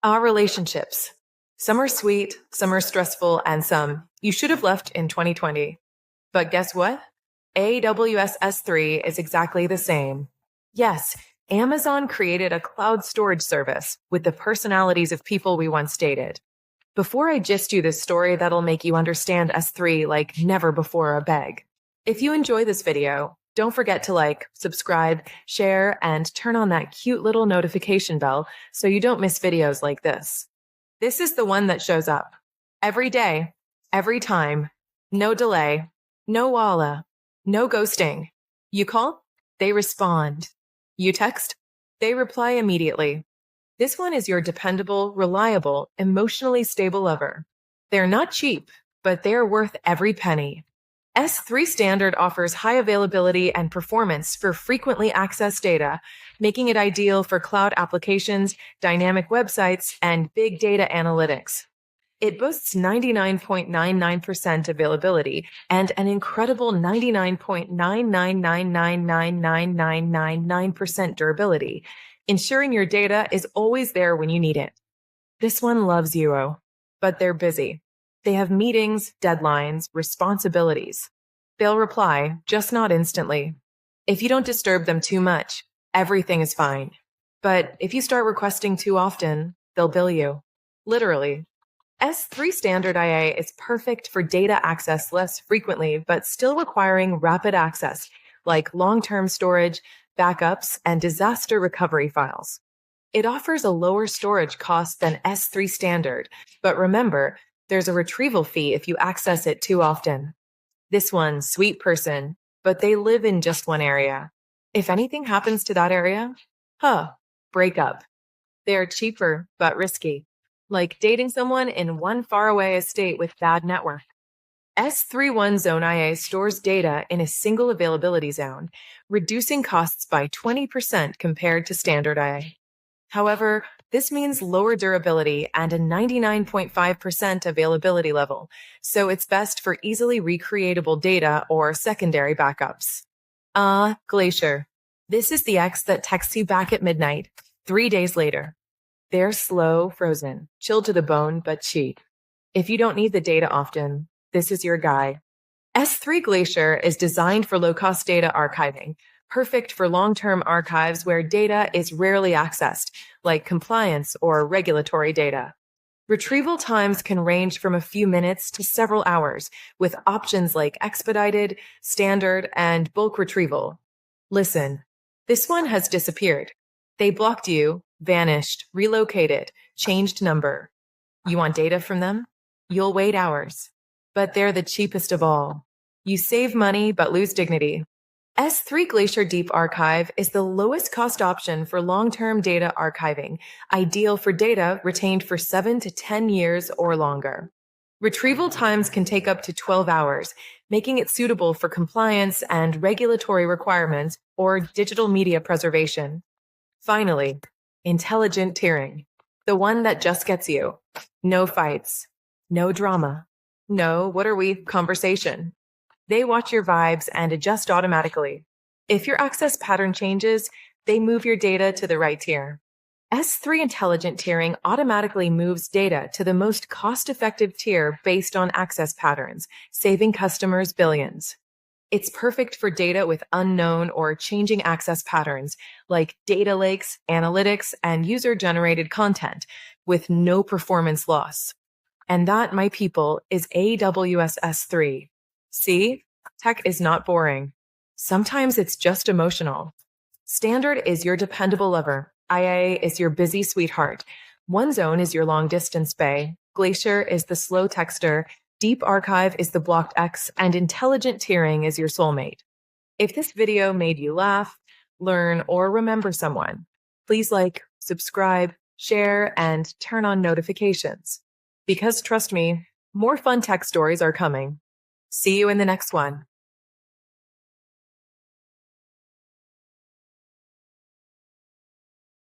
Our relationships. Some are sweet, some are stressful, and some you should have left in 2020. But guess what? AWS S3 is exactly the same. Yes, Amazon created a cloud storage service with the personalities of people we once dated. Before I gist you this story that'll make you understand S3 like never before a beg. If you enjoy this video, don't forget to like, subscribe, share, and turn on that cute little notification bell so you don't miss videos like this. This is the one that shows up. Every day, every time, no delay, no walla, no ghosting. You call, they respond. You text, they reply immediately. This one is your dependable, reliable, emotionally stable lover. They're not cheap, but they're worth every penny. S3 Standard offers high availability and performance for frequently accessed data, making it ideal for cloud applications, dynamic websites, and big data analytics. It boasts 99.99% availability and an incredible 99.9999999% durability, ensuring your data is always there when you need it. This one loves you, but they're busy. They have meetings, deadlines, responsibilities. They'll reply, just not instantly. If you don't disturb them too much, everything is fine. But if you start requesting too often, they'll bill you. Literally. S3 Standard IA is perfect for data access less frequently, but still requiring rapid access, like long-term storage, backups, and disaster recovery files. It offers a lower storage cost than S3 Standard, but remember, there's a retrieval fee if you access it too often. This one, sweet person, but they live in just one area. If anything happens to that area, break up. They're cheaper, but risky. Like dating someone in one faraway estate with bad network. S31 Zone IA stores data in a single availability zone, reducing costs by 20% compared to standard IA. However, this means lower durability and a 99.5% availability level, so it's best for easily recreatable data or secondary backups. Glacier. This is the X that texts you back at midnight, 3 days later. They're slow, frozen, chilled to the bone, but cheap. If you don't need the data often, this is your guy. S3 Glacier is designed for low-cost data archiving, perfect for long-term archives where data is rarely accessed, like compliance or regulatory data. Retrieval times can range from a few minutes to several hours, with options like expedited, standard, and bulk retrieval. Listen, this one has disappeared. They blocked you, vanished, relocated, changed number. You want data from them? You'll wait hours. But they're the cheapest of all. You save money but lose dignity. S3 Glacier Deep Archive is the lowest cost option for long-term data archiving, ideal for data retained for 7 to 10 years or longer. Retrieval times can take up to 12 hours, making it suitable for compliance and regulatory requirements or digital media preservation. Finally, intelligent tiering, the one that just gets you. No fights, no drama, no what are we conversation. They watch your vibes and adjust automatically. If your access pattern changes, they move your data to the right tier. S3 Intelligent Tiering automatically moves data to the most cost-effective tier based on access patterns, saving customers billions. It's perfect for data with unknown or changing access patterns, like data lakes, analytics, and user-generated content, with no performance loss. And that, my people, is AWS S3. See? Tech is not boring. Sometimes it's just emotional. Standard is your dependable lover. IA is your busy sweetheart. One Zone is your long-distance bae. Glacier is the slow texter. Deep Archive is the blocked X, and intelligent tiering is your soulmate. If this video made you laugh, learn, or remember someone, please like, subscribe, share, and turn on notifications. Because trust me, more fun tech stories are coming. See you in the next one.